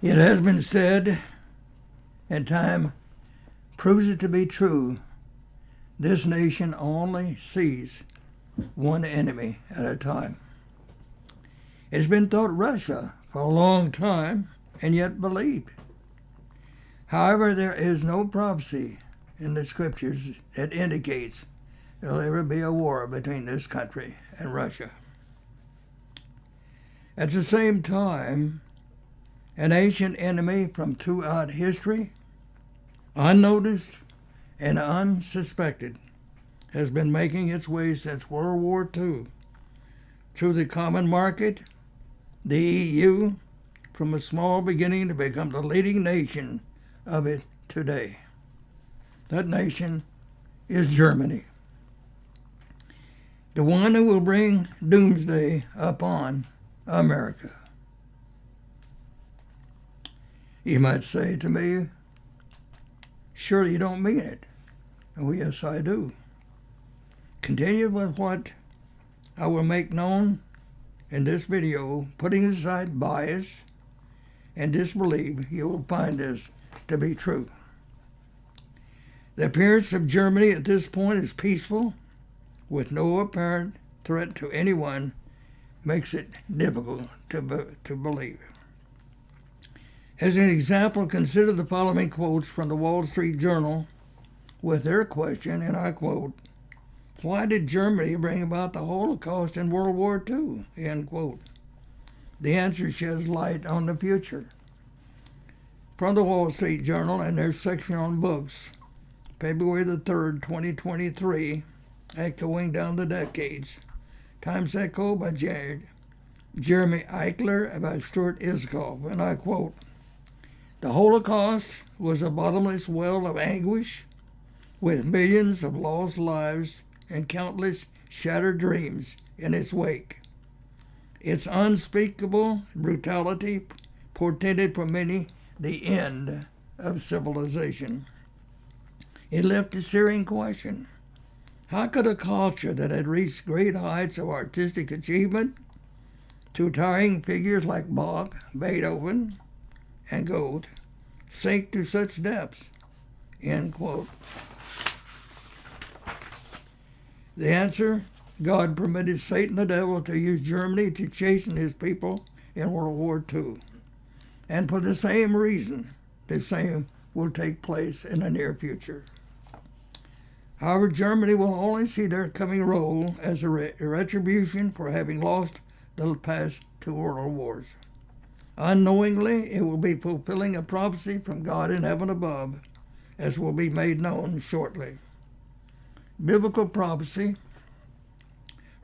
It has been said, and time proves it to be true, this nation only sees one enemy at a time. It has been thought Russia for a long time and yet believed. However, there is no prophecy in the scriptures that indicates there will ever be a war between this country and Russia. At the same time, an ancient enemy from throughout history, unnoticed and unsuspected, has been making its way since World War II through the common market, the EU, from a small beginning to become the leading nation of it today. That nation is Germany, the one who will bring doomsday upon America. You might say to me, surely you don't mean it. Oh, yes, I do. Continue with what I will make known in this video, putting aside bias and disbelief, you will find this to be true. The appearance of Germany at this point is peaceful, with no apparent threat to anyone, makes it difficult to believe. As an example, consider the following quotes from the Wall Street Journal with their question, and I quote, "Why did Germany bring about the Holocaust in World War II?" End quote. The answer sheds light on the future. From the Wall Street Journal and their section on books, February the 3rd, 2023, echoing down the decades. Times echo by Jeremy Eichler by Stuart Iskoff, and I quote, "The Holocaust was a bottomless well of anguish with millions of lost lives and countless shattered dreams in its wake. Its unspeakable brutality portended for many the end of civilization. It left a searing question. How could a culture that had reached great heights of artistic achievement, to towering figures like Bach, Beethoven, and Goethe, sink to such depths?" End quote. The answer, God permitted Satan the devil to use Germany to chasten his people in World War II. And for the same reason, the same will take place in the near future. However, Germany will only see their coming role as a retribution for having lost the past two world wars. Unknowingly, it will be fulfilling a prophecy from God in heaven above, as will be made known shortly. Biblical prophecy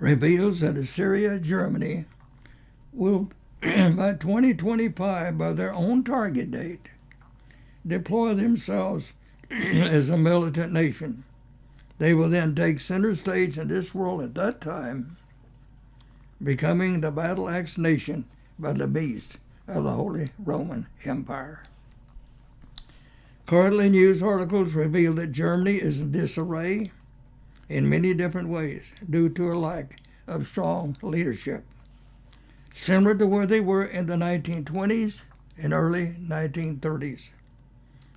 reveals that Assyria, Germany, will, by 2025, by their own target date, deploy themselves as a militant nation. They will then take center stage in this world at that time, becoming the battle-axe nation by the beast of the Holy Roman Empire. Currently, news articles reveal that Germany is in disarray in many different ways due to a lack of strong leadership, similar to where they were in the 1920s and early 1930s.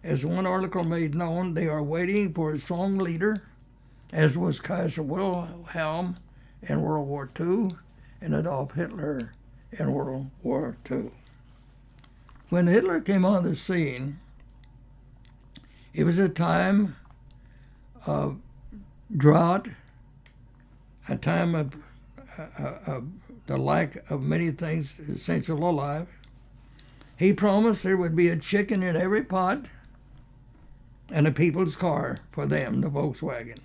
As one article made known, they are waiting for a strong leader, as was Kaiser Wilhelm in World War II and Adolf Hitler in World War II. When Hitler came on the scene, it was a time of drought, a time of the lack of many things essential to life. He promised there would be a chicken in every pot and a people's car for them, the Volkswagen.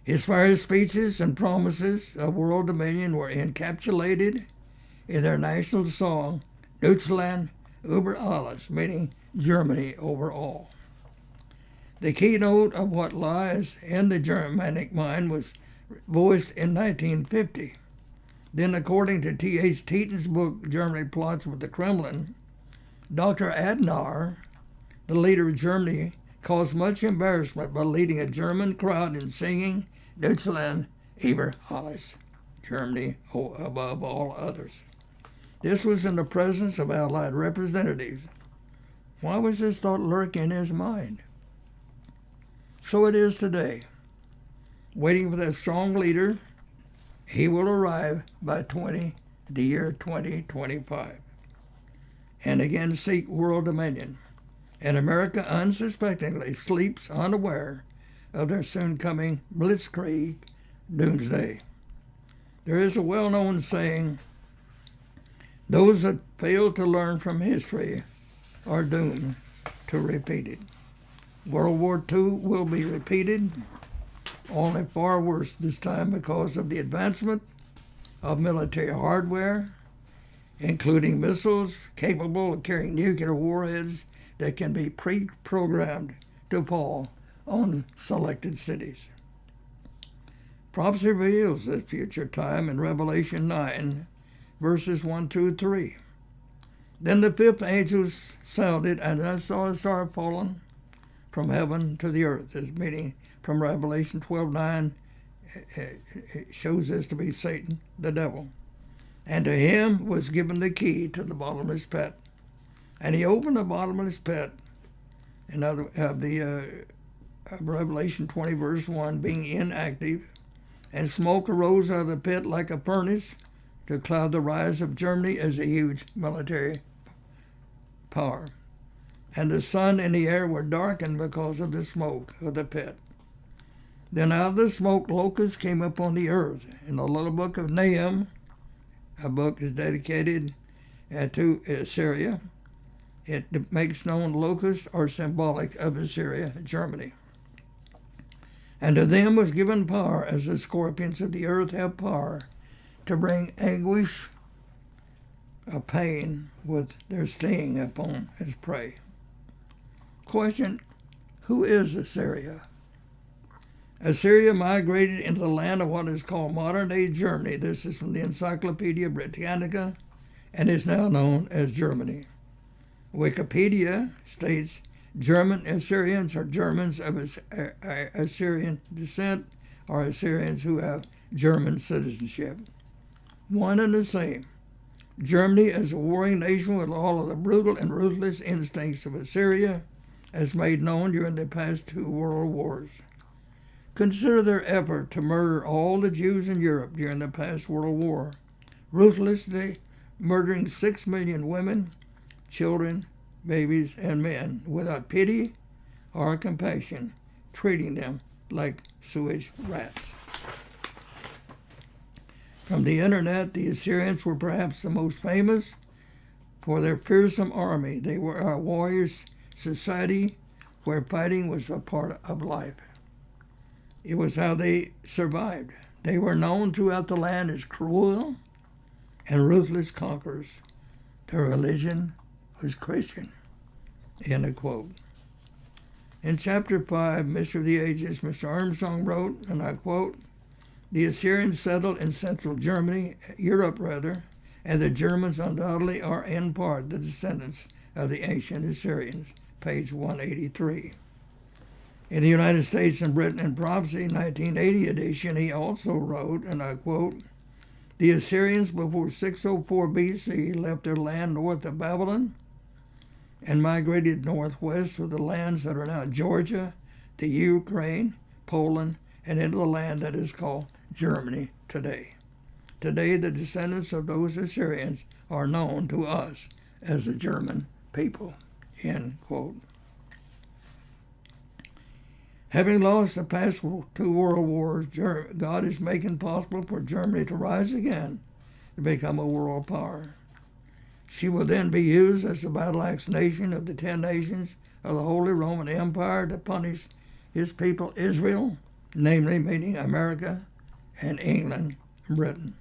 His fiery speeches and promises of world dominion were encapsulated in their national song, Deutschland über alles, meaning Germany over all. The keynote of what lies in the Germanic mind was voiced in 1950. Then, according to T.H. Teton's book, Germany Plots with the Kremlin, Dr. Adenauer, the leader of Germany, caused much embarrassment by leading a German crowd in singing Deutschland über alles, Germany above all others. This was in the presence of Allied representatives. Why was this thought lurking in his mind? So it is today. Waiting for that strong leader, he will arrive by the year 2025, and again seek world dominion. And America unsuspectingly sleeps unaware of their soon coming blitzkrieg doomsday. There is a well-known saying, those that fail to learn from history are doomed to repeat it. World War II will be repeated, only far worse this time because of the advancement of military hardware, including missiles capable of carrying nuclear warheads that can be pre-programmed to fall on selected cities. Prophecy reveals this future time in Revelation 9, verses 1 through 3. Then the fifth angel sounded, and I saw a star fallen from heaven to the earth. This meaning from Revelation 12:9 it shows this to be Satan, the devil. And to him was given the key to the bottomless pit. And he opened the bottomless pit, Revelation 20, verse 1, being inactive, and smoke arose out of the pit like a furnace to cloud the rise of Germany as a huge military power. And the sun and the air were darkened because of the smoke of the pit. Then out of the smoke locusts came upon the earth. In the little book of Nahum, a book is dedicated to Assyria, it makes known locusts are symbolic of Assyria, Germany. And to them was given power, as the scorpions of the earth have power, to bring anguish of pain with their sting upon his prey. Question, who is Assyria? Assyria migrated into the land of what is called modern-day Germany. This is from the Encyclopedia Britannica and is now known as Germany. Wikipedia states German Assyrians are Germans of Assyrian descent or Assyrians who have German citizenship. One and the same. Germany as a warring nation with all of the brutal and ruthless instincts of Assyria as made known during the past 2 world wars. Consider their effort to murder all the Jews in Europe during the past World War, ruthlessly murdering 6 million women, children, babies, and men without pity or compassion, treating them like sewage rats. From the internet, the Assyrians were perhaps the most famous for their fearsome army. They were a warriors' society where fighting was a part of life. It was how they survived. They were known throughout the land as cruel and ruthless conquerors. Their religion was Christian. End of quote. In chapter 5, Mystery of the Ages, Mr. Armstrong wrote, and I quote, the Assyrians settled in central Europe, and the Germans undoubtedly are in part the descendants of the ancient Assyrians, page 183. In the United States and Britain in Prophecy, 1980 edition, he also wrote, and I quote, the Assyrians before 604 BC left their land north of Babylon and migrated northwest through the lands that are now Georgia, the Ukraine, Poland, and into the land that is called Germany today. Today, the descendants of those Assyrians are known to us as the German people, end quote. Having lost the past 2 world wars, God is making possible for Germany to rise again to become a world power. She will then be used as the battle-axe nation of the 10 nations of the Holy Roman Empire to punish his people Israel, namely meaning America and England and Britain,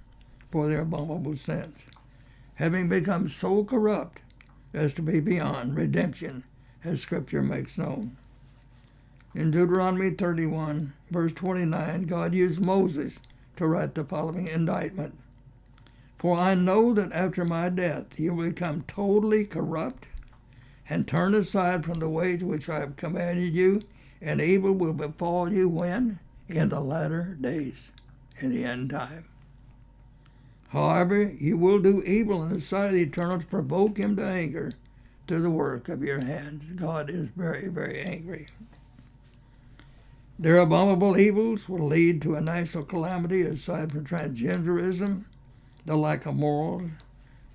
for their abominable sins, having become so corrupt as to be beyond redemption, as Scripture makes known. In Deuteronomy 31, verse 29, God used Moses to write the following indictment. For I know that after my death you will become totally corrupt and turn aside from the ways which I have commanded you, and evil will befall you when? In the latter days, in the end time. However, you will do evil in the sight of the Eternal to provoke him to anger through the work of your hands. God is very, very angry. Their abominable evils will lead to a national calamity aside from transgenderism, the lack of morals.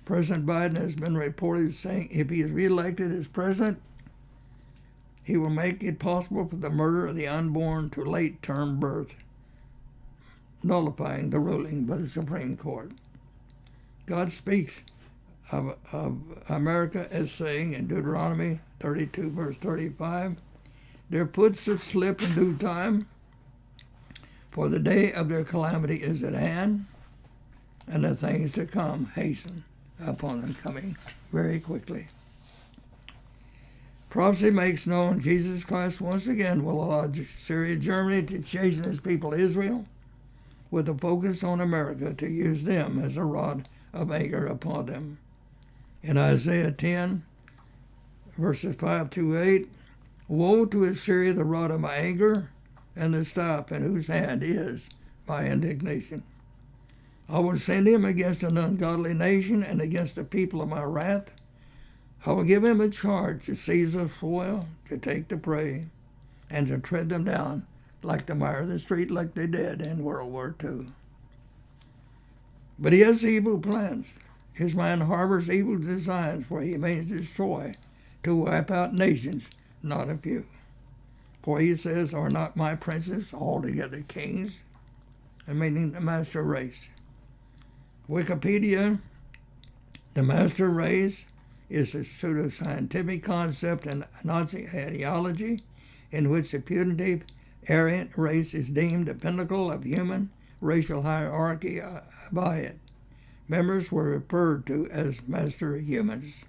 President Biden has been reported saying if he is reelected as president, he will make it possible for the murder of the unborn to late-term birth, nullifying the ruling by the Supreme Court. God speaks of America as saying in Deuteronomy 32, verse 35, their foot shall slip in due time, for the day of their calamity is at hand, and the things to come hasten upon them, coming very quickly. Prophecy makes known Jesus Christ once again will allow Syria, Germany to chasten his people Israel, with a focus on America to use them as a rod of anger upon them. In Isaiah 10, verses 5 through 8, woe to Assyria, the rod of my anger, and the staff in whose hand is my indignation. I will send him against an ungodly nation and against the people of my wrath. I will give him a charge to seize the spoil, to take the prey, and to tread them down like the mire of the street, like they did in World War II. But he has evil plans. His mind harbors evil designs where he may destroy, to wipe out nations, not a few. For he says, are not my princes altogether kings? Meaning the master race. Wikipedia, the master race, is a pseudoscientific concept and Nazi ideology in which the putative Aryan race is deemed the pinnacle of human racial hierarchy by it. Members were referred to as master humans.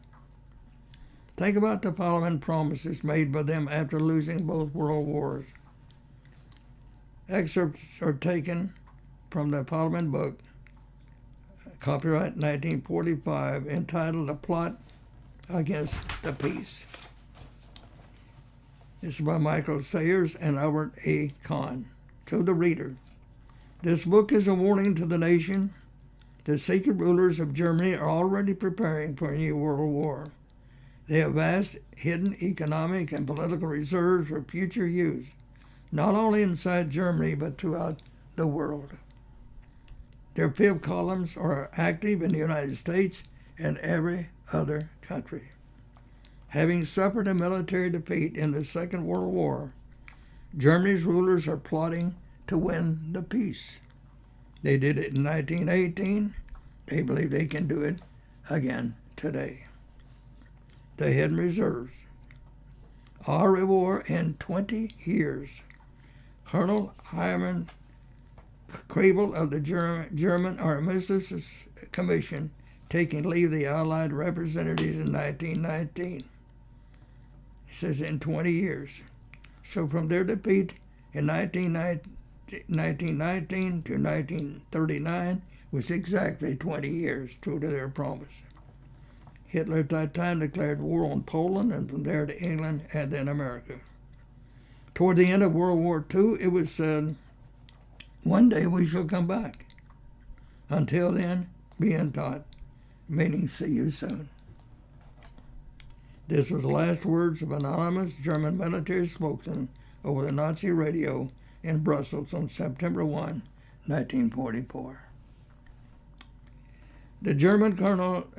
Think about the following promises made by them after losing both world wars. Excerpts are taken from the following book, copyright 1945, entitled A Plot Against the Peace. This is by Michael Sayers and Albert A. Kahn. To the reader, this book is a warning to the nation. The secret rulers of Germany are already preparing for a new world war. They have vast hidden economic and political reserves for future use, not only inside Germany but throughout the world. Their fifth columns are active in the United States and every other country. Having suffered a military defeat in the Second World War, Germany's rulers are plotting to win the peace. They did it in 1918. They believe they can do it again today. They had reserves. Our war in 20 years. Colonel Hyman Krebel of the German Armistice Commission taking leave of the Allied representatives in 1919. He says in 20 years. So from their defeat in 1919 to 1939 was exactly 20 years, true to their promise. Hitler at that time declared war on Poland, and from there to England and then America. Toward the end of World War II, it was said, one day we shall come back. Until then, be in touch, meaning see you soon. This was the last words of an anonymous German military spokesman over the Nazi radio in Brussels on September 1, 1944. The German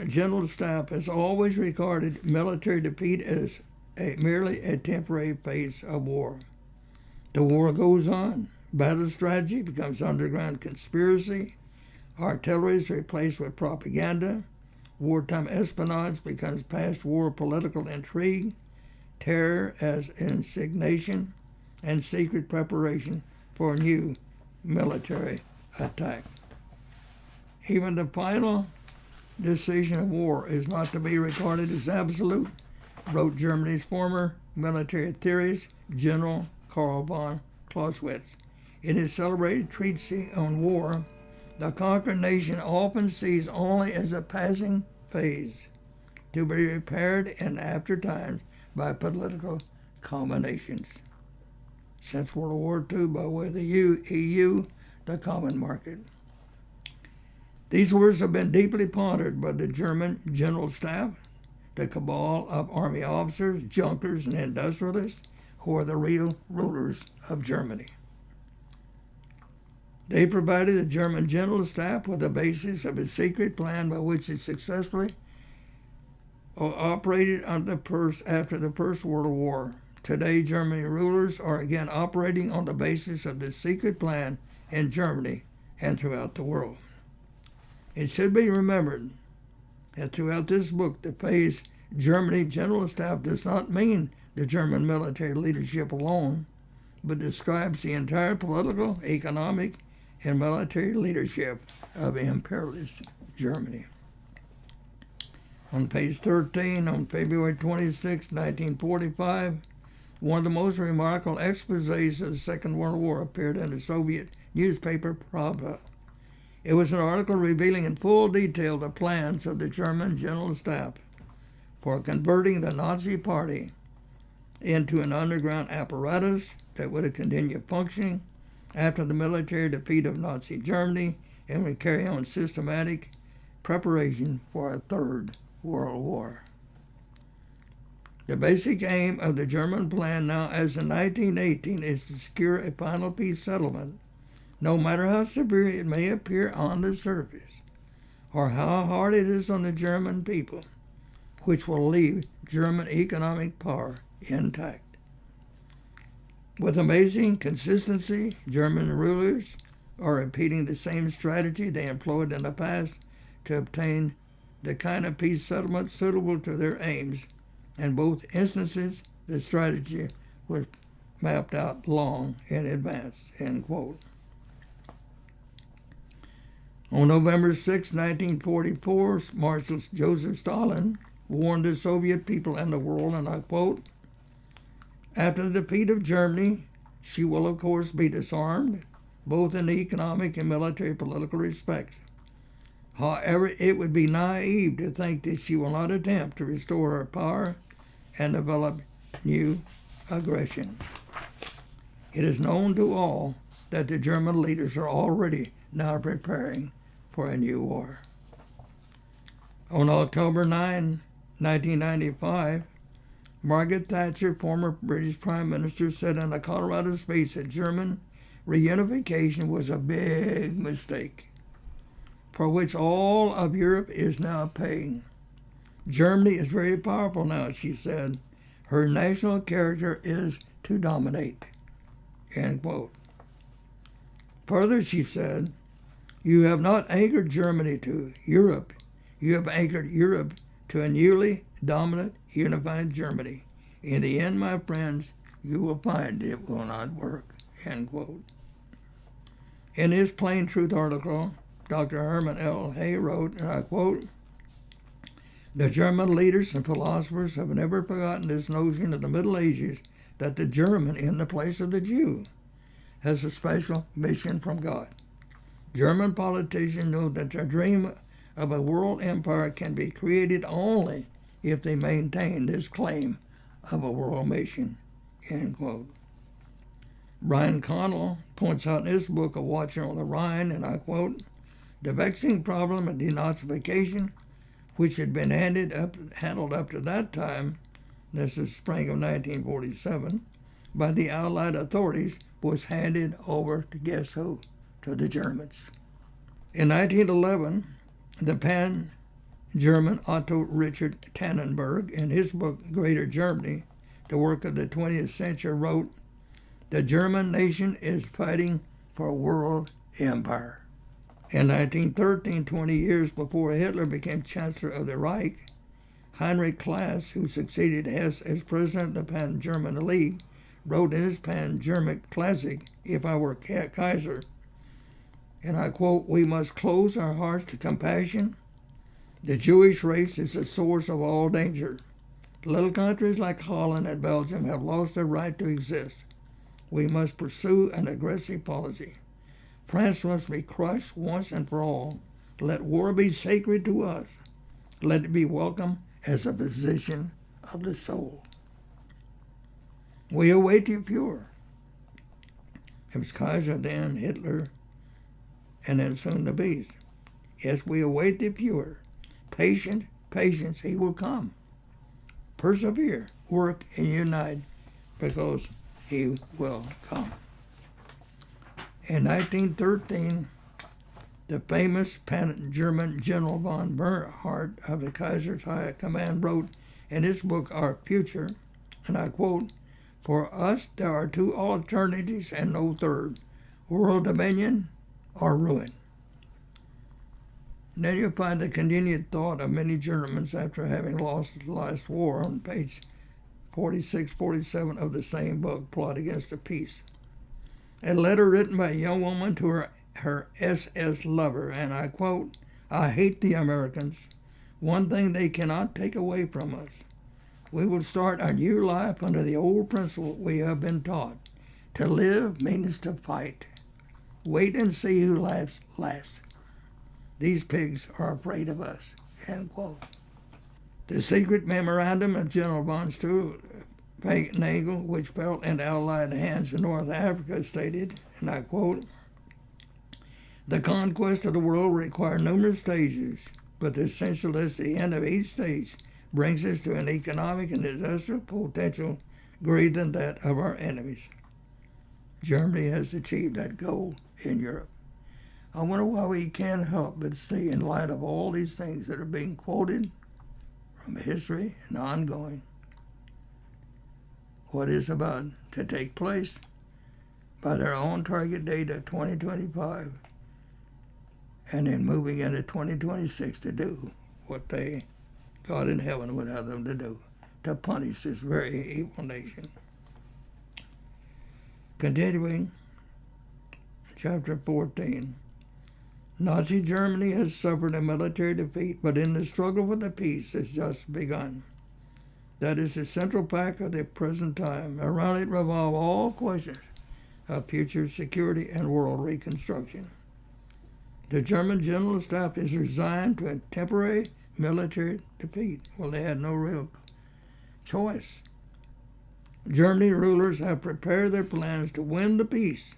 General Staff has always regarded military defeat as merely a temporary phase of war. The war goes on. Battle strategy becomes underground conspiracy. Artillery is replaced with propaganda. Wartime espionage becomes past-war political intrigue. Terror as insignation and secret preparation for a new military attack. Even the final decision of war is not to be regarded as absolute, wrote Germany's former military theorist, General Karl von Clausewitz. In his celebrated treatise on war, the conquered nation often sees only as a passing phase to be repaired in after times by political combinations. Since World War II, by way of the EU, the common market. These words have been deeply pondered by the German General Staff, the cabal of army officers, junkers, and industrialists who are the real rulers of Germany. They provided the German General Staff with the basis of a secret plan by which it successfully operated after the First World War. Today, German rulers are again operating on the basis of this secret plan in Germany and throughout the world. It should be remembered that throughout this book, the phrase Germany General Staff does not mean the German military leadership alone, but describes the entire political, economic, and military leadership of imperialist Germany. On page 13, on February 26, 1945, one of the most remarkable exposés of the Second World War appeared in the Soviet newspaper Pravda. It was an article revealing in full detail the plans of the German General Staff for converting the Nazi Party into an underground apparatus that would continue functioning after the military defeat of Nazi Germany and would carry on systematic preparation for a Third World War. The basic aim of the German plan now as in 1918 is to secure a final peace settlement, no matter how severe it may appear on the surface, or how hard it is on the German people, which will leave German economic power intact. With amazing consistency, German rulers are repeating the same strategy they employed in the past to obtain the kind of peace settlement suitable to their aims. In both instances, the strategy was mapped out long in advance, end quote. On November 6, 1944, Marshal Joseph Stalin warned the Soviet people and the world, and I quote, "After the defeat of Germany, she will of course be disarmed, both in economic and military political respects. However, it would be naive to think that she will not attempt to restore her power and develop new aggression. It is known to all that the German leaders are already now preparing for a new war." On October 9, 1995, Margaret Thatcher, former British Prime Minister, said in a Colorado speech that German reunification was a big mistake, for which all of Europe is now paying. Germany is very powerful now, she said. Her national character is to dominate, end quote. Further, she said, "You have not anchored Germany to Europe. You have anchored Europe to a newly dominant, unified Germany. In the end, my friends, you will find it will not work," end quote. In his Plain Truth article, Dr. Herman L. Hay wrote, and I quote, "The German leaders and philosophers have never forgotten this notion of the Middle Ages that the German, in the place of the Jew, has a special mission from God. German politicians know that their dream of a world empire can be created only if they maintain this claim of a world mission," end quote. Brian Connell points out in his book, A Watcher on the Rhine, and I quote, "The vexing problem of denazification, which had been handled up to that time," this is spring of 1947, "by the Allied authorities was handed over to guess who? To the Germans." In 1911, the Pan-German Otto Richard Tannenberg, in his book Greater Germany, the work of the 20th century, wrote, "The German nation is fighting for a world empire." In 1913, 20 years before Hitler became Chancellor of the Reich, Heinrich Class, who succeeded Hess as president of the Pan-German League, wrote in his Pan-German classic, If I Were Kaiser, and I quote, "We must close our hearts to compassion. The Jewish race is the source of all danger. Little countries like Holland and Belgium have lost their right to exist. We must pursue an aggressive policy. France must be crushed once and for all. Let war be sacred to us. Let it be welcome as a physician of the soul. We await you pure." It was Kaiser, then Hitler, and then soon the beast. Yes, we await the pure. Patience, he will come. Persevere, work, and unite, because he will come. In 1913, the famous German General von Bernhardt of the Kaiser's High Command wrote in his book, Our Future, and I quote, "For us there are two alternatives and no third, world dominion or ruin." And then you find the continued thought of many Germans after having lost the last war on page 46, 47 of the same book, Plot Against the Peace. A letter written by a young woman to her SS lover, and I quote, "I hate the Americans. One thing they cannot take away from us. We will start a new life under the old principle we have been taught. To live means to fight. Wait and see who laughs last. These pigs are afraid of us." End quote. The secret memorandum of General von Nagel, which fell into Allied hands in North Africa, stated, and I quote, "The conquest of the world will require numerous stages, but the essential is the end of each stage brings us to an economic and industrial potential greater than that of our enemies. Germany has achieved that goal in Europe." I wonder why we can't help but see, in light of all these things that are being quoted from history and ongoing, what is about to take place by their own target date of 2025, and then moving into 2026 to do what God in heaven would have them to do, to punish this very evil nation. Continuing, chapter 14. Nazi Germany has suffered a military defeat, but in the struggle for the peace has just begun. That is the central fact of the present time. Around it revolve all questions of future security and world reconstruction. The German General Staff is resigned to a temporary military defeat. Well, they had no real choice. Germany rulers have prepared their plans to win the peace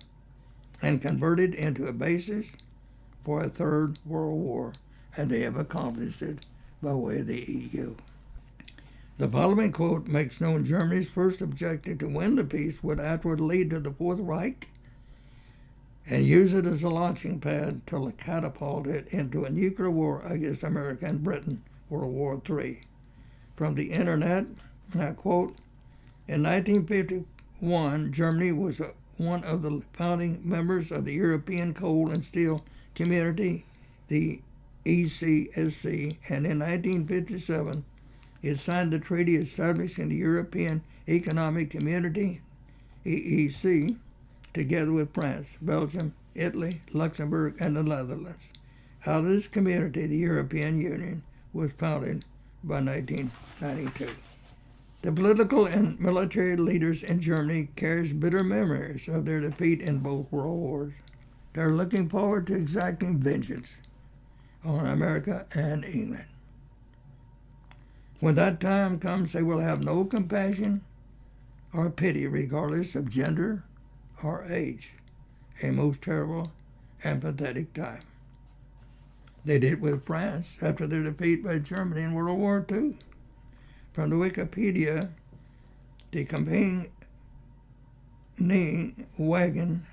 and convert it into a basis for a third world war, and they have accomplished it by way of the EU. The following quote makes known Germany's first objective to win the peace would afterward lead to the Fourth Reich and use it as a launching pad to catapult it into a nuclear war against America and Britain, World War III. From the internet, I quote, "In 1951, Germany was one of the founding members of the European Coal and Steel Community, the ECSC, and in 1957 it signed the treaty establishing the European Economic Community, EEC, together with France, Belgium, Italy, Luxembourg, and the Netherlands. Out of this community, the European Union was founded by 1992. The political and military leaders in Germany carry bitter memories of their defeat in both world wars. They're looking forward to exacting vengeance on America and England. When that time comes, they will have no compassion or pity regardless of gender or age. A most terrible and pathetic time. They did with France after their defeat by Germany in World War II. From the Wikipedia, the campaigning wagon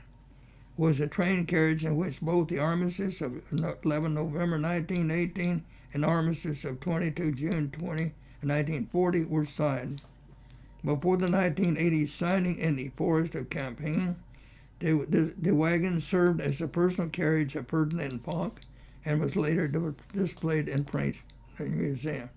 was a train carriage in which both the armistice of 11 November 1918 and armistice of 22 June 1940 were signed. Before the 1980 signing in the forest of Campaign, the wagon served as a personal carriage of Ferdinand Foch and was later displayed in French Museum.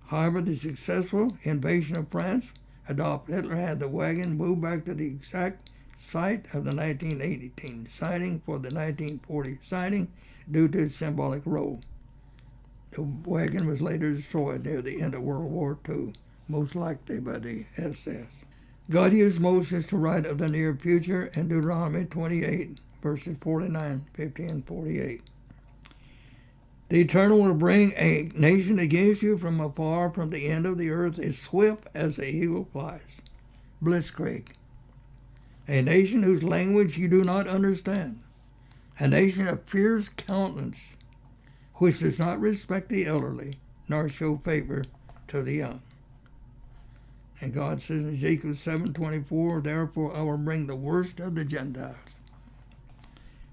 However, the successful invasion of France, Adolf Hitler had the wagon moved back to the exact site of the 1918 signing for the 1940 signing due to its symbolic role. The wagon was later destroyed near the end of World War II, most likely by the SS. God used Moses to write of the near future in Deuteronomy 28, verses 49, 50, and 48. The Eternal will bring a nation against you from afar, from the end of the earth, as swift as the eagle flies. Blitzkrieg. A nation whose language you do not understand. A nation of fierce countenance which does not respect the elderly, nor show favor to the young. And God says in Ezekiel 7:24, therefore I will bring the worst of the Gentiles.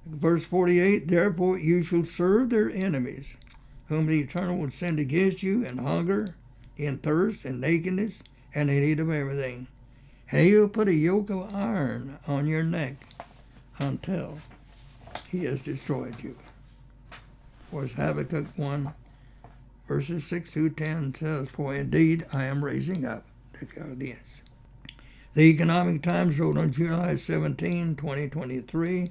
Verse 48, therefore you shall serve their enemies, whom the Eternal will send against you in hunger, in thirst, in nakedness, and in need of everything. And he will put a yoke of iron on your neck until he has destroyed you. For as Habakkuk 1, verses 6 through 10 says, for indeed I am raising up the Chaldeans. The Economic Times wrote on July 17, 2023,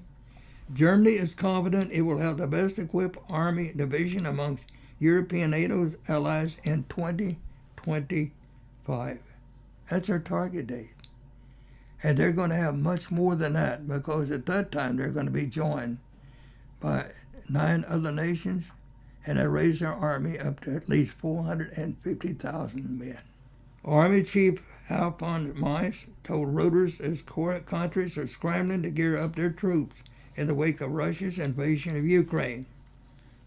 Germany is confident it will have the best equipped army division amongst European NATO allies in 2025. That's our target date. And they're going to have much more than that, because at that time they're going to be joined by 9 other nations, and they raise their army up to at least 450,000 men. Army Chief Alphonse Mice told Reuters as countries are scrambling to gear up their troops in the wake of Russia's invasion of Ukraine.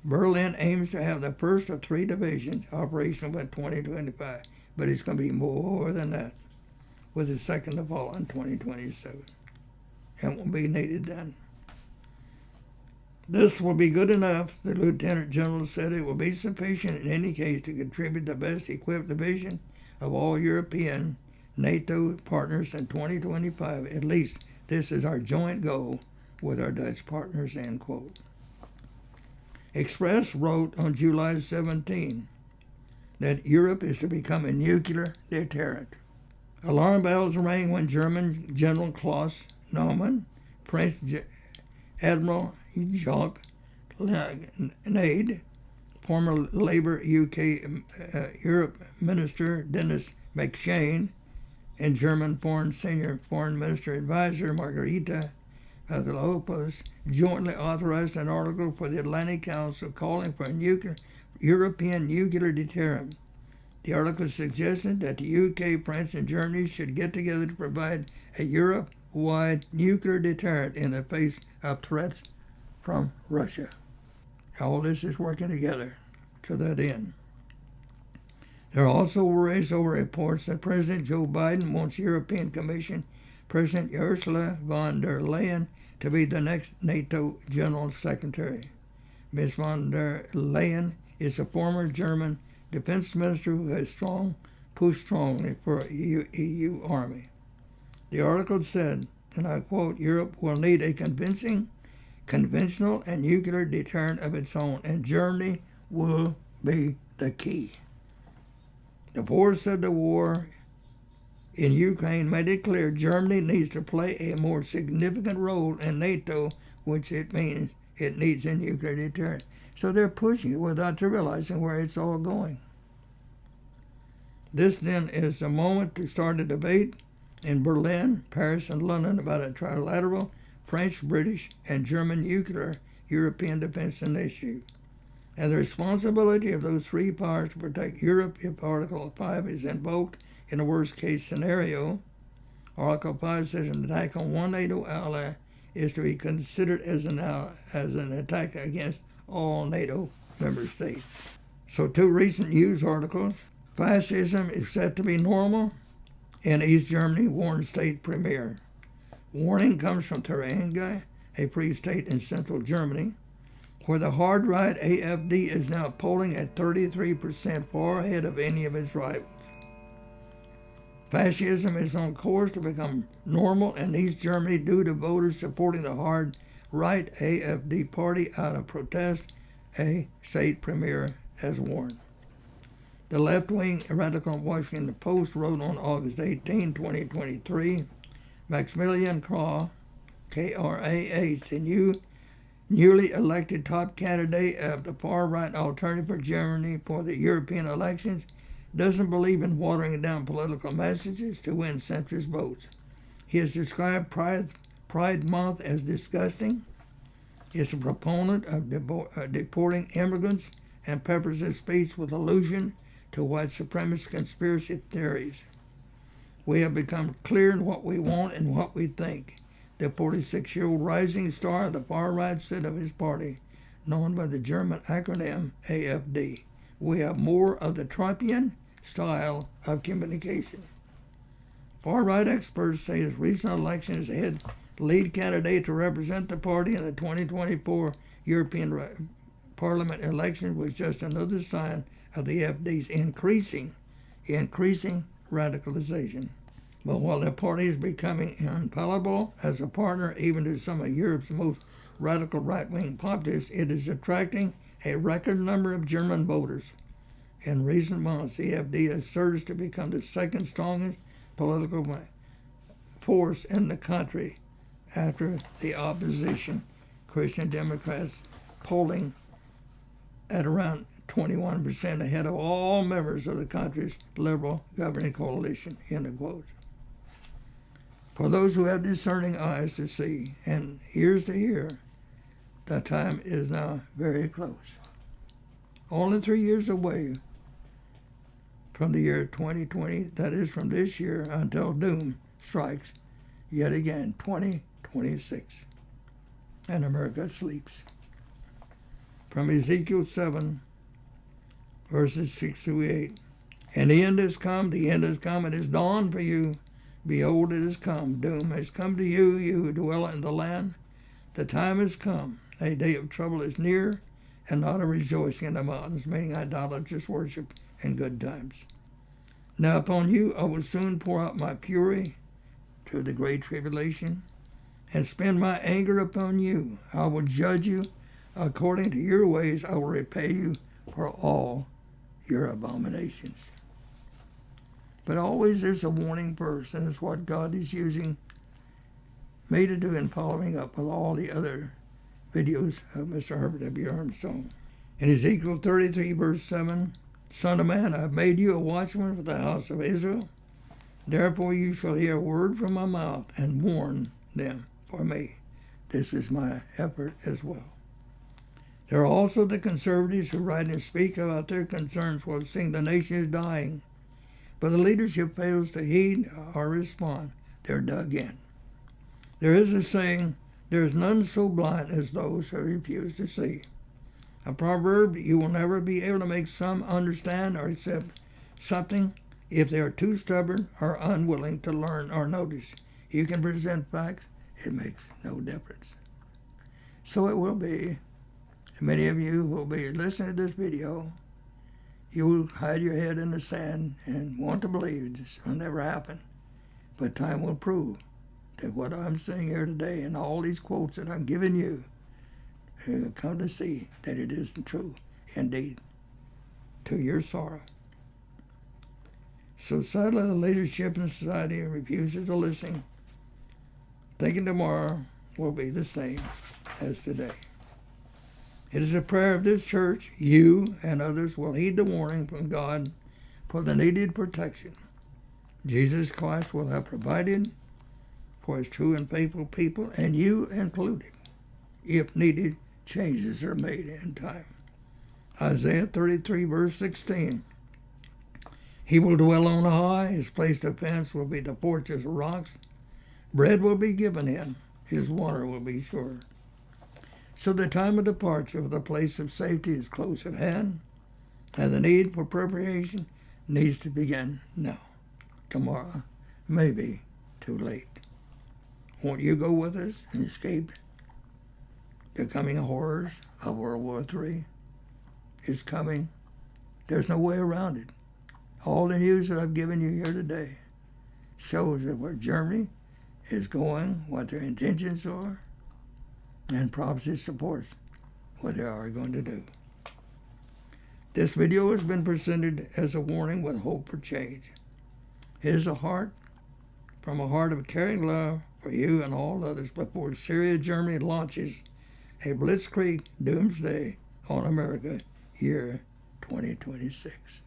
Berlin aims to have the first of 3 divisions operational by 2025, but it's going to be more than that, with the second to follow in 2027. It won't be needed then. This will be good enough, the Lieutenant General said. It will be sufficient in any case to contribute the best equipped division of all European NATO partners in 2025. At least this is our joint goal with our Dutch partners, end quote. Express wrote on July 17 that Europe is to become a nuclear deterrent. Alarm bells rang when German General Klaus Naumann, French Admiral Jacques Nade, former Labour UK Europe Minister Dennis McShane, and German Senior Foreign Minister Advisor Margarita Papadopoulos jointly authorized an article for the Atlantic Council calling for a European nuclear deterrent. The article suggested that the UK, France, and Germany should get together to provide a Europe-wide nuclear deterrent in the face of threats from Russia. All this is working together to that end. There are also worries over reports that President Joe Biden wants European Commission President Ursula von der Leyen to be the next NATO General Secretary. Ms. von der Leyen is a former German defense minister who has pushed strongly for a EU army. The article said, and I quote, Europe will need a convincing, conventional, and nuclear deterrent of its own, and Germany will be the key. The force of the war in Ukraine made it clear Germany needs to play a more significant role in NATO, which it means it needs a nuclear deterrent. So they're pushing it without realizing where it's all going. This then is the moment to start a debate in Berlin, Paris, and London about a trilateral French, British, and German nuclear European defense initiative, and the responsibility of those 3 powers to protect Europe if Article 5 is invoked in a worst-case scenario. Article 5 says an attack on one NATO ally is to be considered as an attack against all NATO member states. So 2 recent news articles. Fascism is said to be normal in East Germany, warns state premier. Warning comes from Thuringia, a free state in central Germany, where the hard-right AfD is now polling at 33%, far ahead of any of its rivals. Fascism is on course to become normal in East Germany due to voters supporting the hard-right AfD party out of protest, a state premier has warned. The left-wing radical Washington Post wrote on August 18, 2023, Maximilian Krah, K-R-A-H, the newly elected top candidate of the far-right Alternative for Germany for the European elections, doesn't believe in watering down political messages to win centrist votes. He has described Pride Month as disgusting. He is a proponent of deporting immigrants and peppers his speech with allusion to white supremacist conspiracy theories. We have become clear in what we want and what we think, the 46-year-old rising star of the far right said of his party. known by the German acronym AfD. We have more of the Trumpian style of communication. Far-right experts say his recent election as the lead candidate to represent the party in the 2024 European Parliament election was just another sign of the AfD's increasing radicalization. But while the party is becoming unpalatable as a partner even to some of Europe's most radical right-wing populists, it is attracting a record number of German voters. In recent months, the AfD has surged to become the second strongest political force in the country after the opposition Christian Democrats, polling at around 21% ahead of all members of the country's liberal governing coalition, end of quote. For those who have discerning eyes to see and ears to hear, the time is now very close. Only 3 years away from the year 2020, that is from this year until doom strikes yet again, 2026, and America sleeps. From Ezekiel 7, verses 6 through 8. And the end has come, it is dawned for you. Behold, it has come. Doom has come to you, you who dwell in the land. The time has come. A day of trouble is near, and not a rejoicing in the mountains, meaning idolatrous worship in good times. Now upon you I will soon pour out my fury through the great tribulation, and spend my anger upon you. I will judge you according to your ways. I will repay you for all your abominations. But always there's a warning verse, and it's what God is using me to do in following up with all the other videos of Mr. Herbert W. Armstrong. In Ezekiel 33, verse 7, Son of man, I have made you a watchman for the house of Israel. Therefore you shall hear a word from my mouth and warn them for me. This is my effort as well. There are also the conservatives who write and speak about their concerns while seeing the nation is dying. But the leadership fails to heed or respond. They're dug in. There is a saying, there is none so blind as those who refuse to see. A proverb, you will never be able to make some understand or accept something if they are too stubborn or unwilling to learn or notice. You can present facts, it makes no difference. So it will be. Many of you who will be listening to this video, you will hide your head in the sand and want to believe this will never happen. But time will prove that what I'm saying here today and all these quotes that I'm giving you, you'll come to see that it isn't true, indeed, to your sorrow. So sadly, the leadership in society refuses to listen, thinking tomorrow will be the same as today. It is a prayer of this church, you and others will heed the warning from God for the needed protection. Jesus Christ will have provided for his true and faithful people, and you included. If needed, changes are made in time. Isaiah 33, verse 16. He will dwell on high, his place of defense will be the fortress of rocks. Bread will be given him, his water will be sure. So the time of departure for the place of safety is close at hand, and the need for preparation needs to begin now. Tomorrow may be too late. Won't you go with us and escape the coming horrors of World War III? It's coming. There's no way around it. All the news that I've given you here today shows that where Germany is going, what their intentions are, and prophecy supports what they are going to do. This video has been presented as a warning with hope for change. It is from a heart of caring love for you and all others before Syria, Germany launches a blitzkrieg doomsday on America, year 2026.